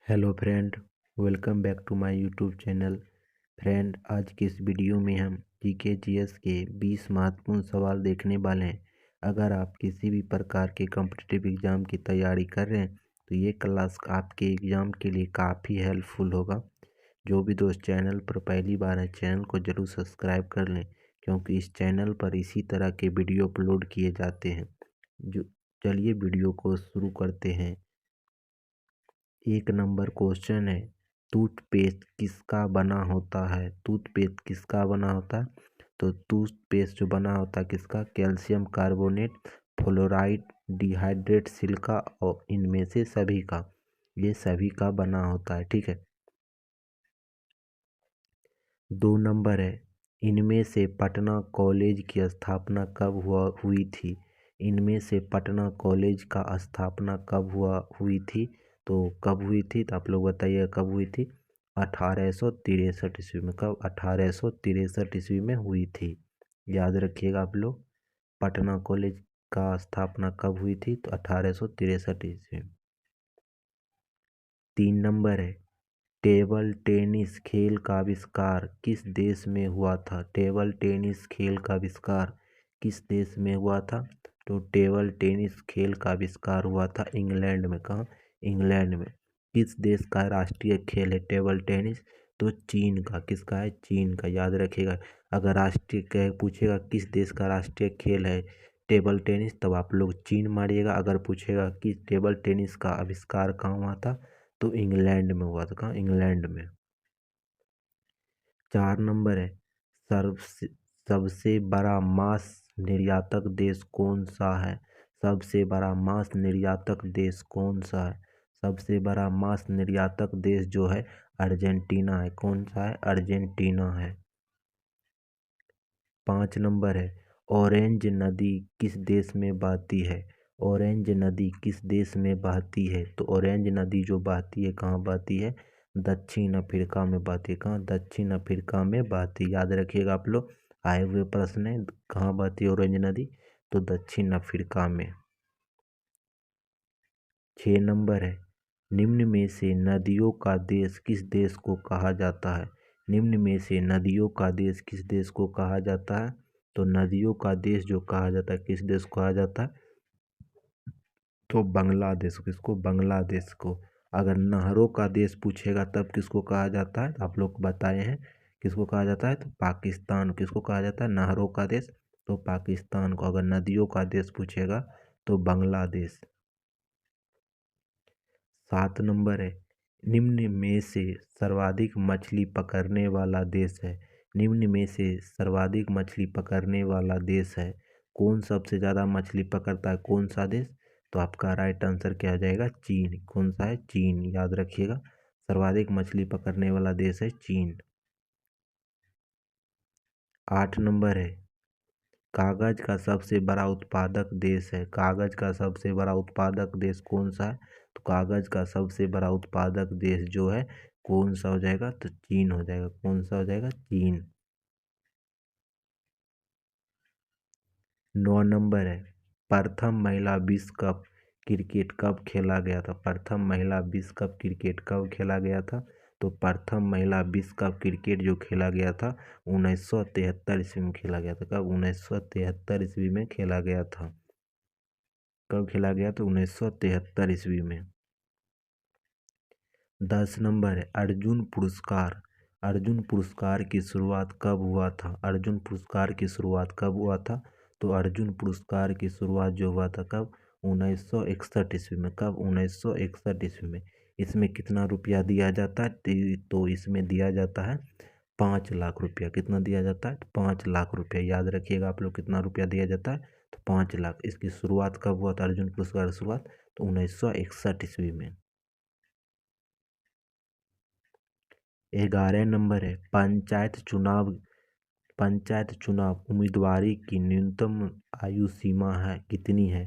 Hello friend, welcome back to my YouTube channel. Friend, आज के इस वीडियो में हम जीके जीएस के 20 महत्वपूर्ण सवाल देखने वाले हैं। अगर आप किसी भी प्रकार के कॉम्पिटिटिव एग्ज़ाम की तैयारी कर रहे हैं तो ये क्लास आपके एग्ज़ाम के लिए काफ़ी हेल्पफुल होगा। जो भी दोस्त चैनल पर पहली बार है, चैनल को ज़रूर सब्सक्राइब कर लें, क्योंकि इस चैनल पर इसी तरह के वीडियो अपलोड किए जाते हैं। जो चलिए वीडियो को शुरू करते हैं। 1 नंबर क्वेश्चन है, टूथपेस्ट किसका बना होता है? टूथपेस्ट किसका बना होता है? तो टूथपेस्ट जो बना होता है किसका? Calcium carbonate, fluoride, dehydrate silica और इनमें से सभी का, ये सभी का बना होता है। ठीक है। 2 नंबर है, इनमें से पटना कॉलेज की स्थापना कब हुई थी? इनमें से पटना कॉलेज का स्थापना कब हुई थी? तो कब हुई थी? तो आप लोग बताइए कब हुई थी? 1863 ईस्वी में। कब? 1863 ईस्वी में हुई थी। याद रखिएगा आप लोग, पटना कॉलेज का स्थापना कब हुई थी? तो 1863 ईस्वी में। 3 नंबर है, टेबल टेनिस खेल का आविष्कार किस देश में हुआ था? टेबल टेनिस खेल का आविष्कार किस देश में हुआ था? तो टेबल टेनिस खेल का आविष्कार हुआ था इंग्लैंड में। कहाँ? इंग्लैंड में। किस देश का राष्ट्रीय खेल है टेबल टेनिस? तो चीन का। किसका है? चीन का। याद रखिएगा, अगर राष्ट्रीय कह पूछेगा किस देश का राष्ट्रीय खेल है टेबल टेनिस, तब आप लोग चीन मारिएगा। अगर पूछेगा कि टेबल टेनिस का आविष्कार कहाँ हुआ था, तो इंग्लैंड में हुआ था। कहाँ? इंग्लैंड में। 4 नंबर है, सबसे बड़ा मांस निर्यातक देश कौन सा है? सबसे बड़ा मांस निर्यातक देश कौन सा है? सबसे बड़ा मांस निर्यातक देश जो है अर्जेंटीना है। कौन सा है? अर्जेंटीना है। 5 नंबर है, ऑरेंज नदी किस देश में बहती है? ऑरेंज नदी किस देश में बहती है? तो ऑरेंज नदी जो बहती है कहाँ बहती है? दक्षिण अफ्रीका में बहती है। कहाँ? दक्षिण अफ्रीका में बहती है। याद रखिएगा आप लोग, आए हुए प्रश्न है, कहाँ बहती है ऑरेंज नदी? तो दक्षिण अफ्रीका में। 6 नंबर है, निम्न में से नदियों का देश किस देश को कहा जाता है? निम्न में से नदियों का देश किस देश को कहा जाता है? तो नदियों का देश जो कहा जाता है, किस देश को कहा जाता है? तो बांग्लादेश। किसको? बांग्लादेश को। अगर नहरों का देश पूछेगा तब किसको कहा जाता है? आप लोग बताए हैं किसको कहा जाता है? तो पाकिस्तान। किसको कहा जाता है? नहरों का देश, तो पाकिस्तान को। अगर नदियों का देश पूछेगा तो बांग्लादेश। 7 नंबर है, निम्न में से सर्वाधिक मछली पकड़ने वाला देश है। निम्न में से सर्वाधिक मछली पकड़ने वाला देश है कौन? सबसे ज़्यादा मछली पकड़ता है कौन सा देश? तो आपका राइट आंसर क्या आ जाएगा? चीन। कौन सा है? चीन। याद रखिएगा, सर्वाधिक मछली पकड़ने वाला देश है चीन। 8 नंबर है, कागज का सबसे बड़ा उत्पादक देश है। कागज का सबसे बड़ा उत्पादक देश कौन सा है? तो कागज का सबसे बड़ा उत्पादक देश जो है कौन सा हो जाएगा? तो चीन हो जाएगा। कौन सा हो जाएगा? चीन। 9 नंबर है, प्रथम महिला विश्व कप क्रिकेट कब खेला गया था? प्रथम महिला विश्व कप क्रिकेट कब खेला गया था? तो प्रथम महिला विश्व कप क्रिकेट जो खेला गया था 1973 ईस्वी में खेला गया था। कब? 1973 ईस्वी में खेला गया था। कब खेला गया? तो 1973 ईस्वी में। 10 नंबर है, अर्जुन पुरस्कार। अर्जुन पुरस्कार की शुरुआत कब हुआ था? अर्जुन पुरस्कार की शुरुआत कब हुआ था? तो अर्जुन पुरस्कार की शुरुआत जो हुआ था कब? 1961 ईस्वी में। कब? 1961 ईस्वी में। इसमें कितना रुपया दिया जाता है? तो इसमें दिया जाता है 5 लाख रुपया। कितना दिया जाता है? 5 लाख रुपया। याद रखिएगा आप लोग, कितना रुपया दिया जाता है? तो 5 लाख। इसकी शुरुआत कब हुआ था अर्जुन पुरस्कार की शुरुआत? तो 1961 ईस्वी में। 11 नंबर है, पंचायत चुनाव उम्मीदवारी की न्यूनतम आयु सीमा है कितनी है?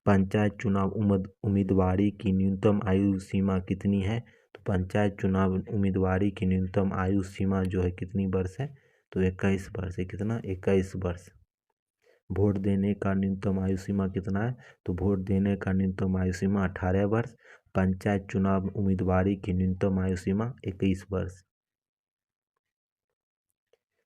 पंचायत चुनाव उम्मीदवारी की न्यूनतम आयु सीमा कितनी है? तो पंचायत चुनाव उम्मीदवारी की न्यूनतम आयु सीमा जो है कितनी वर्ष है? तो 21 वर्ष है। कितना? 21 वर्ष। वोट देने का न्यूनतम आयु सीमा कितना है? तो वोट देने का न्यूनतम आयु सीमा 18 वर्ष। पंचायत चुनाव उम्मीदवारी की न्यूनतम आयु सीमा 21 वर्ष।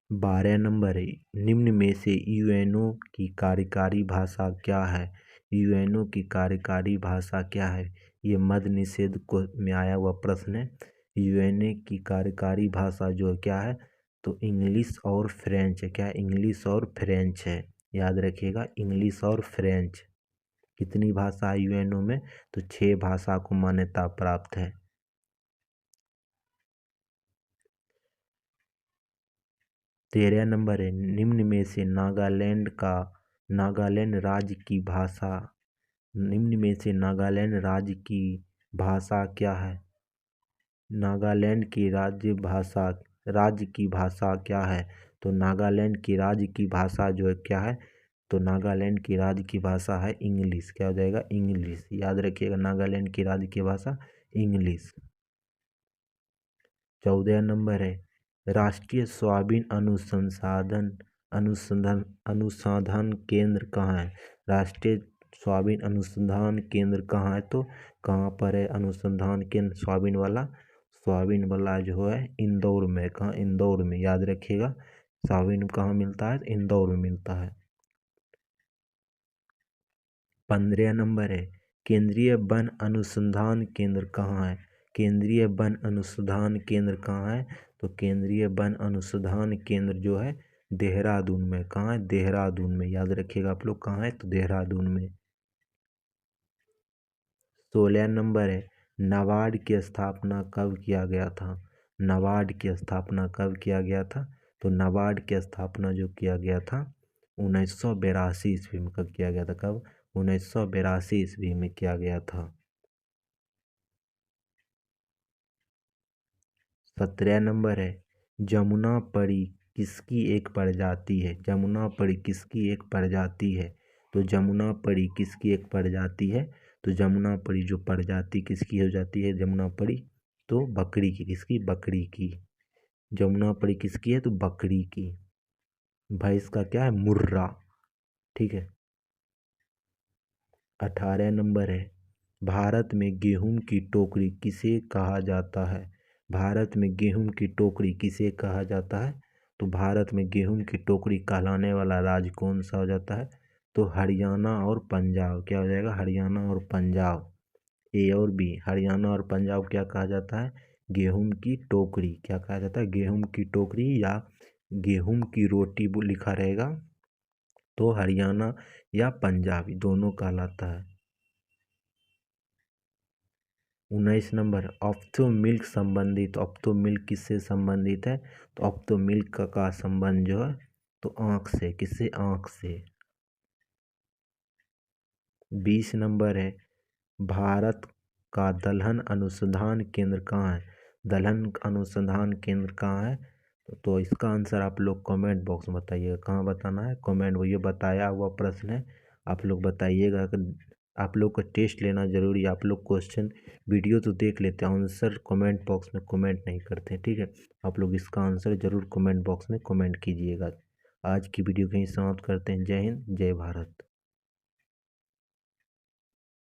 12 नंबर है, निम्न में से यूएनओ की कार्यकारी भाषा क्या है? यूएनओ की कार्यकारी भाषा क्या है? ये मद निषेध को में आया हुआ प्रश्न है। यूएनओ की कार्यकारी भाषा जो क्या है? तो इंग्लिश और फ्रेंच है। क्या? इंग्लिश और फ्रेंच है। याद रखिएगा, इंग्लिश और फ्रेंच। कितनी भाषा है यूएनओ में? तो 6 भाषा को मान्यता प्राप्त है। 13 नंबर है, निम्न में से नागालैंड राज्य की भाषा, निम्न में से नागालैंड राज्य की भाषा क्या है? नागालैंड की राज्य की भाषा क्या है? तो नागालैंड की राज्य की भाषा जो है क्या है? तो नागालैंड की राज्य की भाषा है इंग्लिश। क्या हो जाएगा? इंग्लिश। याद रखिएगा, नागालैंड की राज्य की भाषा इंग्लिश। 14 नंबर है, राष्ट्रीय सोयाबीन अनुसंधान केंद्र कहाँ है? राष्ट्रीय सोयाबीन अनुसंधान केंद्र कहाँ है? तो कहाँ पर है अनुसंधान केंद्र सोयाबीन वाला जो है इंदौर में। कहाँ? इंदौर में। याद रखिएगा, सोयाबीन कहाँ मिलता है? इंदौर में मिलता है। 15 नंबर है, केंद्रीय वन अनुसंधान केंद्र कहाँ है? केंद्रीय वन अनुसंधान केंद्र कहाँ है? तो केंद्रीय वन अनुसंधान केंद्र जो है देहरादून में। कहाँ है? देहरादून में। याद रखिएगा आप लोग, कहाँ है? तो देहरादून में। 16 नंबर है, नाबार्ड की स्थापना कब किया गया था? नाबार्ड की स्थापना कब किया गया था? तो नाबार्ड की स्थापना जो किया गया था 1982 ईस्वी में। कब किया गया था? कब? 1982 ईस्वी में किया गया था। 17 नंबर है, जमुनापरी किसकी एक प्रजाति है? जमुनापरी किसकी एक प्रजाति है? तो जमुनापरी किसकी एक प्रजाति है? तो जमुनापरी जो प्रजाति किसकी हो जाती है? जमुनापरी तो बकरी की। किसकी? बकरी की। जमुनापरी किसकी है? तो बकरी की। भैंस का क्या है? मुर्रा। ठीक है। 18 नंबर है, भारत में गेहूं की टोकरी किसे कहा जाता है? भारत में गेहूं की टोकरी किसे कहा जाता है? तो भारत में गेहूं की टोकरी कहलाने वाला राज्य कौन सा हो जाता है? तो हरियाणा और पंजाब। क्या हो जाएगा? हरियाणा और पंजाब। ए और बी, हरियाणा और पंजाब क्या कहा जाता है? गेहूं की टोकरी। क्या कहा जाता है? गेहूं की टोकरी या गेहूं की रोटी लिखा रहेगा तो हरियाणा या पंजाबी दोनों कहलाता है। 19 नंबर, ऑप्थो मिल्क संबंधित। ऑप्थो मिल्क किससे संबंधित है? तो ऑप्थो मिल्क का संबंध जो है तो आँख से। किससे? आँख से। 20 नंबर है, भारत का दलहन अनुसंधान केंद्र कहाँ है? दलहन अनुसंधान केंद्र कहाँ है? तो इसका आंसर आप लोग कमेंट बॉक्स में बताइएगा। कहाँ बताना है? कमेंट। वो ये बताया हुआ प्रश्न है, आप लोग बताइएगा। आप लोग को टेस्ट लेना जरूरी है। आप लोग क्वेश्चन वीडियो तो देख लेते हैं, आंसर कमेंट बॉक्स में कमेंट नहीं करते। ठीक है, आप लोग इसका आंसर जरूर कमेंट बॉक्स में कमेंट कीजिएगा। आज की वीडियो कहीं समाप्त करते हैं। जय हिंद, जय भारत।